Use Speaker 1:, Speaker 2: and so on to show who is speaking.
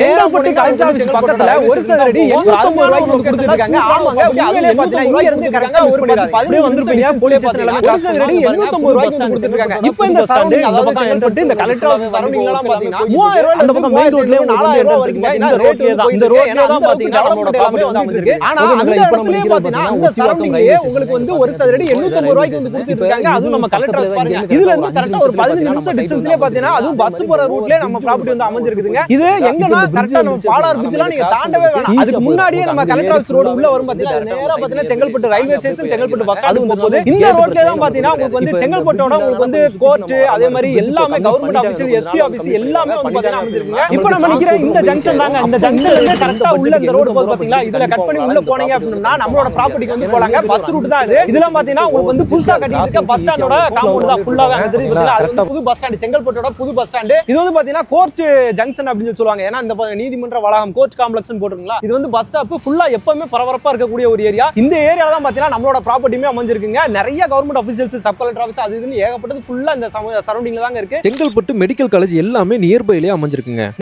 Speaker 1: Chengalpattu collector office பக்கத்துல ஒரு சதுரடி 850 ரூபாய்க்கு கொடுத்துருக்காங்க. ஆமாங்க, உண்மையிலே பாத்தீங்கன்னா இங்க இருந்து கரெக்ட்டா ஒரு 10 வந்துருப்பீங்க. போலீஸ் ஸ்டேஷன் எல்லாமே ஒரு சதுரடி 850 ரூபாய்க்கு கொடுத்துருக்காங்க. இப்போ இந்த சரௌண்டிங் அந்த பக்கம் செங்கல்பட்டு இந்த கலெக்டர் ஆபீஸ் சரௌண்டிங்ல எல்லாம் பாத்தீங்கன்னா 3000 ரூபாய் அந்த பக்கம் மெயின் ரோட்லயே 4000 ரூபாய் வரைக்கும் இந்த ரேட்லயே தான் இந்த ரோட்லயே தான் பாத்தீங்கன்னா நம்மளோட ப்ராப்பர்ட்டி வந்து அமைஞ்சிருக்கு. ஆனா அந்த இடத்துலயே பாத்தீங்கன்னா அந்த சரௌண்டிங்லயே உங்களுக்கு வந்து ஒரு சதுரடி 850 ரூபாய்க்கு வந்து கொடுத்துருக்காங்க. அதுவும் நம்ம கலெக்டர் ஆபீஸ் பாருங்க. இதுல இருந்து கரெக்ட்டா ஒரு 15 நிமிஷம் டிஸ்டன்ஸ்லயே பாத்தீங்கன்னா அதுவும் பஸ் போற ரூட்லயே நம்ம ப்ராப்பர்ட்டி வந்து அமைஞ்சிருக்குதுங்க. இது எங்கன்னா கரெக்ட்டா நம்ம பாலார் பிரிட்ஜ்லாம் நீங்க தாண்டவே வேணாம். அதுக்கு முன்னாடியே நம்ம கலெக்டர் ஆபீஸ் ரோட் உள்ள வரும் பாத்தீங்கன்னா நேரா பாத்தீங்கன்னா Chengalpattu railway station Chengalpattu bus stand போகுது. இந்த ரோட்லயே தான் பாத்தீங்கன்னா உங்களுக்கு வந்து செங்கல்பட்டோட உங்களுக்கு வந்து கோர்ட் அதே மாதிரி எல்லாமே கவர்மெண்ட் ஆபீஸ் எஸ்பி ஆபீஸ் எல்லாமே வந்து பாத்தீங்கன்னா அமைஞ்சிருக்குங்க. இப்போ நம்ம நிக்கிற இந்த ஜங்ஷன் தாங்க. இந்த ஜங்ஷன்ல இருந்து கரெக்ட்டா உள்ள இந்த ரோட் போகுது பாத்தீங்களா? இதுல கட் பண்ணி உள்ள போனீங்க அப்படினா நம்மளோட ப்ராப்பர்ட்டிக்கு வந்து போலாங்க. பஸ் ரூட் தான் இது. இதெல்லாம் பாத்தீங்கன்னா உங்களுக்கு வந்து புதுசா கட்டிட்டு இருக்க பஸ் ஸ்டாண்டோட காம்பவுண்ட் தான் ஃபுல்லாவே அங்க தெரியுது பாத்தீங்களா? அது வந்து புது பஸ் ஸ்டாண்ட் செங்கல்பட்டோட புது பஸ் ஸ்டாண்ட். இது வந்து பாத்தீங்கன்னா கோர்ட் ஜங்ஷன் அப்படின்னு சொல்லுவாங்க. ஏன்னா இந்த நீதிமன்ற வளாகம் கோர்ட் காம்ப்ளெக்ஸ் போட்டுருங்களா? இது வந்து பஸ் ஸ்டாப் ஃபுல்லா எப்பவுமே பரபரப்பா இருக்கக்கூடிய ஒரு ஏரியா. இந்த ஏரியால தான் பாத்தீங்கன்னா நம்மளோட ப்ராப்பர்ட்டியுமே அமைஞ்சிருக்குங்க. நிறைய government officials sub collector office அது இதுன்னு ஏகப்பட்டது ஃபுல்லா இந்த சரௌண்டிங்ல தாங்க இருக்கு.
Speaker 2: செங்கல்பட்டு மெடிக்கல் காலேஜ் எல்லாமே நியர்பைலயே அமைஞ்சிருக்குங்க.